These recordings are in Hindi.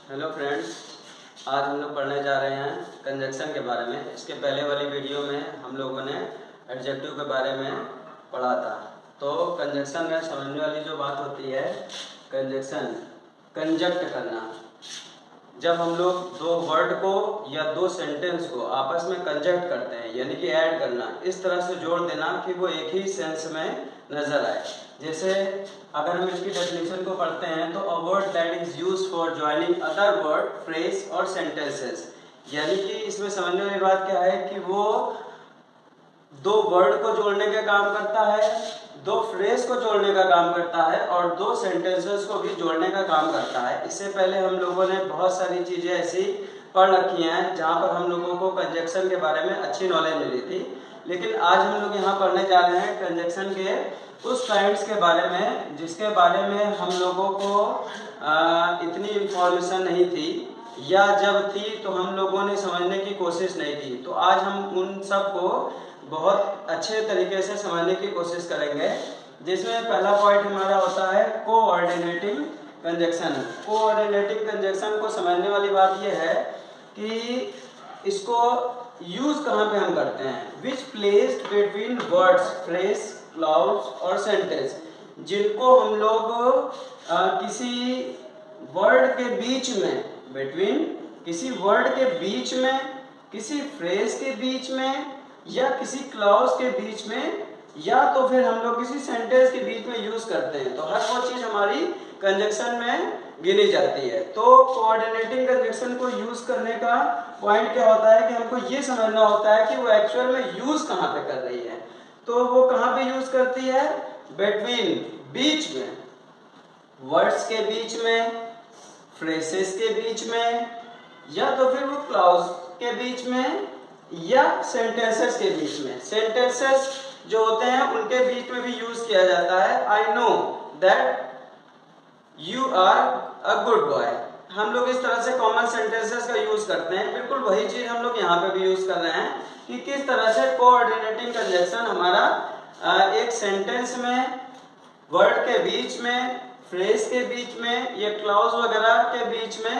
हेलो फ्रेंड्स, आज हम लोग पढ़ने जा रहे हैं कंजक्शन के बारे में। इसके पहले वाली वीडियो में हम लोगों ने एडजेक्टिव के बारे में पढ़ा था। तो कंजक्शन में समझने वाली जो बात होती है, कंजक्शन कंजक्ट करना। जब हम लोग दो वर्ड को या दो सेंटेंस को आपस में कंजक्ट करते हैं, यानी कि ऐड करना, इस तरह से जोड़ देना कि वो एक ही सेंस में नजर आए। जैसे अगर हम इसकी डेफिनेशन को पढ़ते हैं तो a word that is used for joining other word, phrase और सेंटेंसेस, यानी कि इसमें समझने वाली बात क्या है कि वो दो वर्ड को जोड़ने का काम करता है, दो फ्रेज को जोड़ने का काम करता है और दो सेंटेंसेस को भी जोड़ने का काम करता है। इससे पहले हम लोगों ने बहुत सारी चीज़ें ऐसी पढ़ रखी हैं जहाँ पर हम लोगों को कंजक्शन के बारे में अच्छी नॉलेज मिली थी, लेकिन आज हम लोग यहाँ पढ़ने जा रहे हैं कंजक्शन के उस काइंड्स के बारे में जिसके बारे में हम लोगों को इतनी इंफॉर्मेशन नहीं थी, या जब थी तो हम लोगों ने समझने की कोशिश नहीं की। तो आज हम उन सब को बहुत अच्छे तरीके से समझने की कोशिश करेंगे, जिसमें पहला पॉइंट हमारा होता है कोऑर्डिनेटिंग कंजक्शन। कोऑर्डिनेटिंग कंजक्शन को समझने वाली बात यह है कि इसको यूज कहाँ पे हम करते हैं। Which placed between words, phrase, clause और सेंटेंस, जिनको हम लोग किसी वर्ड के बीच में, बिटवीन किसी वर्ड के बीच में, किसी फ्रेज के बीच में या किसी क्लॉज के बीच में, या तो फिर हम लोग किसी सेंटेंस के बीच में यूज करते हैं। तो हर वो चीज हमारी कंजक्शन में गिनी जाती है। तो कोऑर्डिनेटिंग कंजक्शन को यूज करने का पॉइंट क्या होता है कि हमको ये समझना होता है कि वो एक्चुअल में यूज कहाँ पे कर रही है। तो वो कहाँ पे यूज करती है? बिटवीन, बीच में, वर्ड्स के बीच में, फ्रेजेस के बीच में, या तो फिर वो क्लॉज के बीच में या सेंटेंसेस के बीच में। सेंटेंसेस जो होते हैं उनके बीच में भी यूज किया जाता है। I know that you are a good boy. हम लोग इस तरह से कॉमन सेंटेंसेस का यूज करते हैं। बिल्कुल वही चीज हम लोग यहाँ पे भी यूज कर रहे हैं कि किस तरह से कोऑर्डिनेटिंग कंजक्शन हमारा एक सेंटेंस में, वर्ड के बीच में, फ्रेज के बीच में या क्लॉज वगैरह के बीच में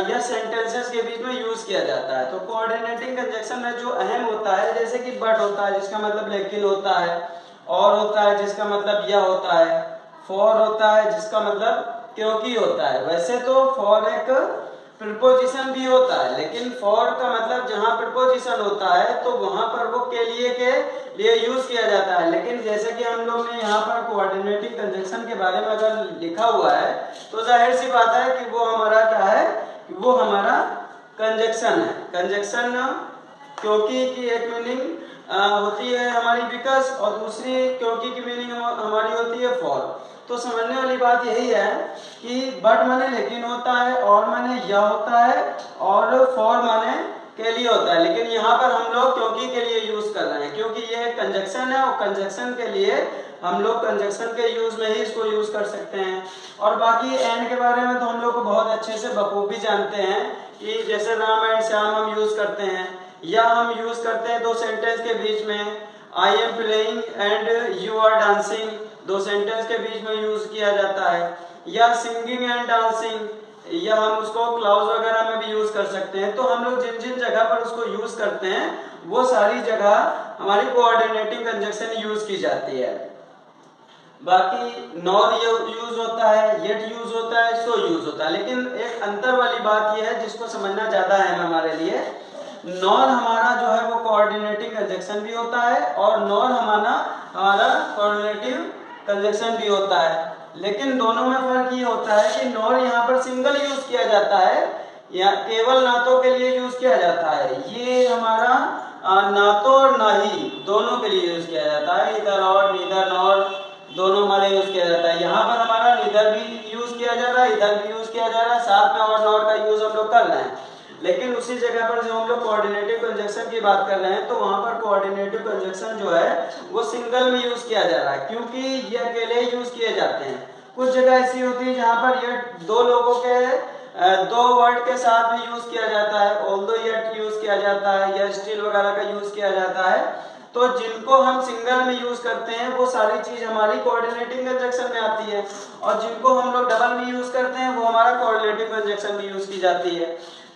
या सेंटेंसेस के बीच में यूज किया जाता है। तो कोऑर्डिनेटिंग कंजक्शन में जो अहम होता है, जैसे कि बट होता है जिसका मतलब लेकिन होता है, और होता है जिसका मतलब यह होता है, फॉर होता है जिसका मतलब क्योंकि होता है। वैसे तो फॉर एक प्रीपोजिशन भी होता है, लेकिन फॉर का मतलब जहाँ प्रीपोजिशन होता है तो वहां पर वो के लिए यूज किया जाता है। लेकिन जैसे कि हम लोग ने यहाँ पर कोऑर्डिनेटिंग कंजक्शन के बारे में अगर लिखा हुआ है तो जाहिर सी बात है कि वो हमारा क्या है कि वो हमारा कंजक्शन है। कंजक्शन क्योंकि की एक मीनिंग होती है हमारी बिकॉज, और दूसरी क्योंकि की मीनिंग हमारी होती है फॉर। तो समझने वाली बात यही है कि बट माने लेकिन होता है, और माने या होता है, और फॉर माने के लिए होता है। लेकिन यहाँ पर हम लोग क्योंकि के लिए यूज कर रहे हैं, क्योंकि ये कंजक्शन है और कंजक्शन के लिए हम लोग कंजक्शन के यूज में ही इसको यूज कर सकते हैं। और बाकी एंड के बारे में तो हम लोग को बहुत अच्छे से बखूबी जानते हैं कि जैसे राम एंड श्याम हम यूज करते हैं, या हम यूज करते हैं दो सेंटेंस के बीच में, I am playing and you are dancing, दो सेंटेंस के बीच में यूज किया जाता है। या सिंगिंग एंड डांसिंग, या हम उसको क्लाउज वगैरह में भी यूज कर सकते हैं। तो हम लोग जिन जिन जगह पर उसको यूज करते हैं वो सारी जगह हमारी कोऑर्डिनेटिंग कंजक्शन यूज की जाती है। बाकी नॉर यूज होता है, येट यूज होता है, सो यूज होता है। लेकिन एक अंतर वाली बात यह है जिसको समझना ज्यादा है हमारे लिए, नॉर हमारा जो है वो कोऑर्डिनेटिंग कंजक्शन भी होता है और नॉर हमारा कोऑर्डिनेटिव कंजक्शन भी होता है। लेकिन दोनों में फर्क ये होता है कि नॉर यहाँ पर सिंगल यूज किया जाता है, या केवल नातों के लिए यूज किया जाता है। ये हमारा ना तो और ना ही दोनों के लिए यूज किया जाता है। इधर और नीदर नॉर दोनों हमारे यूज किया जाता है। यहाँ पर हमारा नीदर भी यूज किया जा रहा है, इधर भी यूज किया जा रहा है, साथ में और नॉर का यूज हम लोग कर रहे हैं। लेकिन उसी जगह पर जो हम लोग कोऑर्डिनेटिव कंजक्शन की बात कर रहे हैं तो वहां पर कोऑर्डिनेटिव कंजक्शन जो है वो सिंगल में यूज किया जा रहा है, क्योंकि ये अकेले यूज किए जाते हैं। कुछ जगह ऐसी होती है जहां पर ये दो लोगों के दो वर्ड के साथ भी यूज किया जाता है, ऑल्दो येट यूज किया जाता है, या स्टिल वगैरह का यूज किया जाता है। तो जिनको हम सिंगल में यूज करते हैं वो सारी चीज हमारी कोऑर्डिनेटिंग कंजक्शन में आती है, और जिनको हम लोग डबल में यूज करते हैं वो हमारा कोऑर्डिनेटिव कंजक्शन में यूज की जाती है।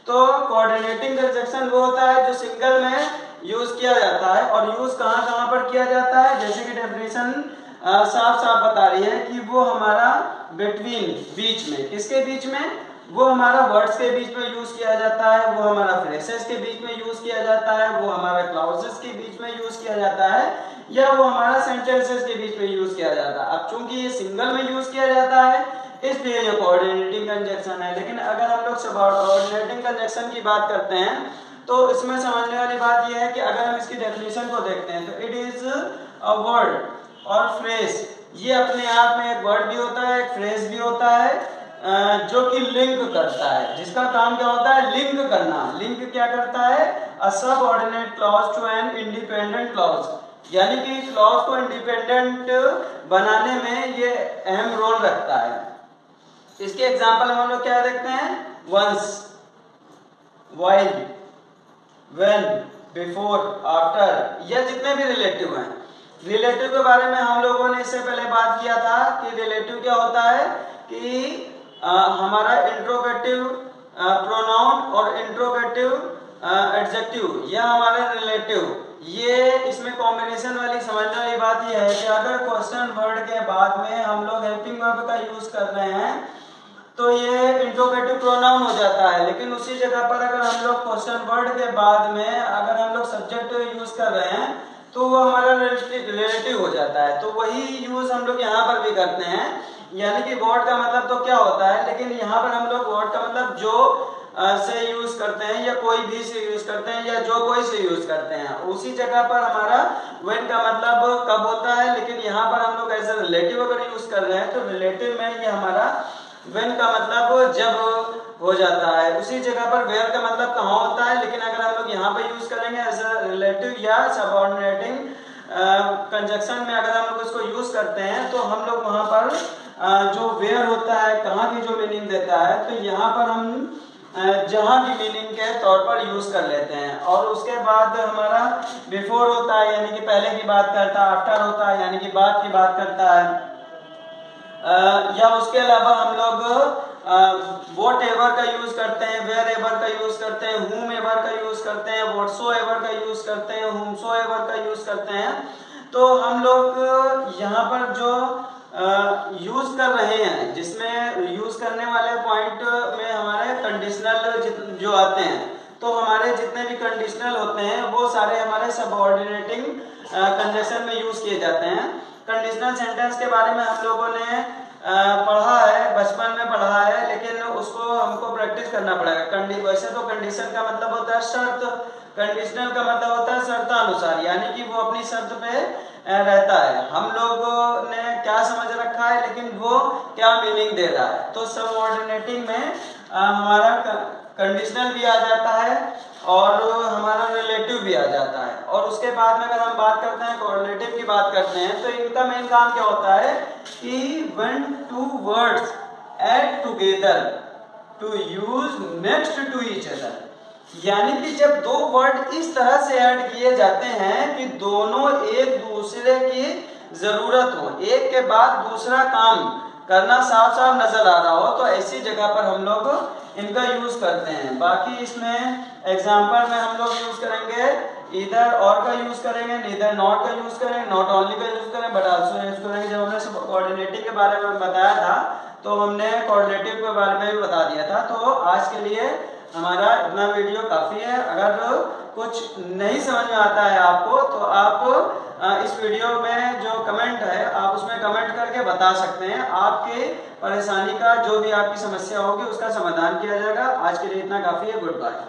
तो कोऑर्डिनेटिंग कंजक्शन वो होता है जो सिंगल में यूज किया जाता है, और यूज कहाँ कहाँ पर किया जाता है, जैसे कि डेफिनेशन साफ साफ बता रही है कि वो हमारा बिटवीन, बीच में, किसके बीच में, वो हमारा वर्ड्स के बीच में यूज किया जाता है, वो हमारा फ्रेसेस के बीच में यूज किया जाता है, वो हमारा क्लॉजेस के बीच में यूज किया जाता है, या वो हमारा सेंटेंसेस के बीच में यूज किया जाता है। अब चूंकि ये सिंगल में यूज किया जाता है इसलिए ये कोऑर्डिनेटिंग कंजक्शन है। लेकिन अगर हम लोग सबऑर्डिनेटिंग कंजक्शन की बात करते हैं तो इसमें समझने वाली बात यह है कि अगर हम इसकी डेफिनेशन को देखते हैं तो इट इज अ वर्ड और फ्रेज, ये अपने आप में एक वर्ड भी होता है, एक फ्रेज भी होता है, जो कि लिंक करता है, जिसका काम क्या होता है, लिंक करना। लिंक क्या करता है, a subordinate clause to an independent clause, यानी कि क्लॉज को इंडिपेंडेंट बनाने में ये अहम रोल रखता है। इसके एग्जांपल हम लोग क्या देखते हैं, once, while, when, before, after, या जितने भी रिलेटिव हैं। रिलेटिव के बारे में हम लोगों ने इससे पहले बात किया था कि रिलेटिव क्या होता है कि हमारा इंट्रोगेटिव प्रोनाउन और इंट्रोगेटिव एडजेक्टिव, यह हमारा रिलेटिव, ये इसमें कॉम्बिनेशन वाली समझने वाली बात यह है कि अगर क्वेश्चन वर्ड के बाद में हम लोग हेल्पिंग वर्ब का यूज कर रहे हैं तो ये इंट्रोगेटिव प्रोनाउन हो जाता है, लेकिन उसी जगह पर अगर हम लोग क्वेश्चन वर्ड के बाद में अगर हम लोग सब्जेक्ट यूज कर रहे हैं तो वो हमारा रिलेटिव हो जाता है। तो वही यूज हम लोग यहाँ पर भी करते हैं, यानी कि वर्ड का मतलब तो क्या होता है, लेकिन यहाँ पर हम लोग वर्ड का मतलब जो से यूज करते हैं या कोई भी से यूज करते हैं या जो कोई से यूज करते हैं, उसी जगह पर हमारा व्हेन का मतलब कब होता है। लेकिन यहाँ पर हम लोग एज ए रिलेटिव अगर यूज कर रहे हैं तो रिलेटिव में ये हमारा व्हेन का मतलब जब हो जाता है। उसी जगह पर वेयर का मतलब कहाँ होता है, लेकिन अगर हम लोग यहाँ पर यूज करेंगे एज ए रिलेटिव या सबऑर्डिनेटिंग कंजक्शन में अगर हम लोग इसको यूज करते हैं तो हम लोग वहाँ पर जो वेयर होता है, कहाँ की जो मीनिंग देता है, तो यहाँ पर हम जहाँ की मीनिंग के तौर पर यूज कर लेते हैं। और उसके बाद हमारा बिफोर होता है यानी कि पहले की बात करता है, आफ्टर होता है यानी कि बाद की बात करता है, या उसके अलावा हम लोग वॉट एवर का यूज करते हैं, वेयर एवर का यूज करते हैं, हुम एवर का यूज करते हैं, व्हाटसो एवर का यूज करते हैं, हुमसो एवर का यूज करते हैं। तो हम लोग यहाँ पर जो यूज कर रहे हैं, जिसमें यूज करने वाले पॉइंट में हमारे कंडीशनल जो आते हैं, तो हमारे जितने भी कंडीशनल होते हैं वो सारे हमारे सबऑर्डिनेटिंग कंजक्शन में यूज किए जाते हैं। कंडीशनल सेंटेंस के बारे में हम लोगों ने पढ़ा है, बचपन में पढ़ा है, लेकिन उसको हमको प्रैक्टिस करना पड़ेगा। वैसे तो कंडीशन का मतलब होता है शर्त, कंडीशनल का मतलब होता है शर्तानुसार, यानी कि वो अपनी शर्त पे रहता है। हम लोगों ने क्या समझ रखा है लेकिन वो क्या मीनिंग दे रहा है। तो सबऑर्डिनेटिंग में हमारा कंडीशनल भी आ जाता है और हमारा रिलेटिव भी आ जाता है। और उसके बाद में अगर हम बात करते हैं कोऑर्डिनेटिव की बात करते हैं तो इनका मेन काम क्या होता है कि when two words add together to use next to each other, यानी कि जब दो वर्ड इस तरह से ऐड किए जाते हैं कि दोनों एक दूसरे की जरूरत हो, एक के बाद दूसरा काम करना साफ साफ नजर आ रहा हो, तो ऐसी जगह पर हम लोग इनका यूज करते हैं। बाकी इसमें एग्जाम्पल में हम लोग यूज करेंगे इधर और का यूज करेंगे, नीदर नॉट का यूज करेंगे, नॉट ओनली का यूज करेंगे, बट आल्सो यूज करेंगे। जब हमने कोऑर्डिनेटिंग के बारे में बताया था तो हमने कोऑर्डिनेटिव के बारे में भी बता दिया था। तो आज के लिए हमारा इतना वीडियो काफ़ी है। अगर कुछ नहीं समझ में आता है आपको तो आप इस वीडियो में जो कमेंट है आप उसमें कमेंट करके बता सकते हैं। आपके परेशानी का जो भी आपकी समस्या होगी उसका समाधान किया जाएगा। आज के लिए इतना काफ़ी है। Good bye.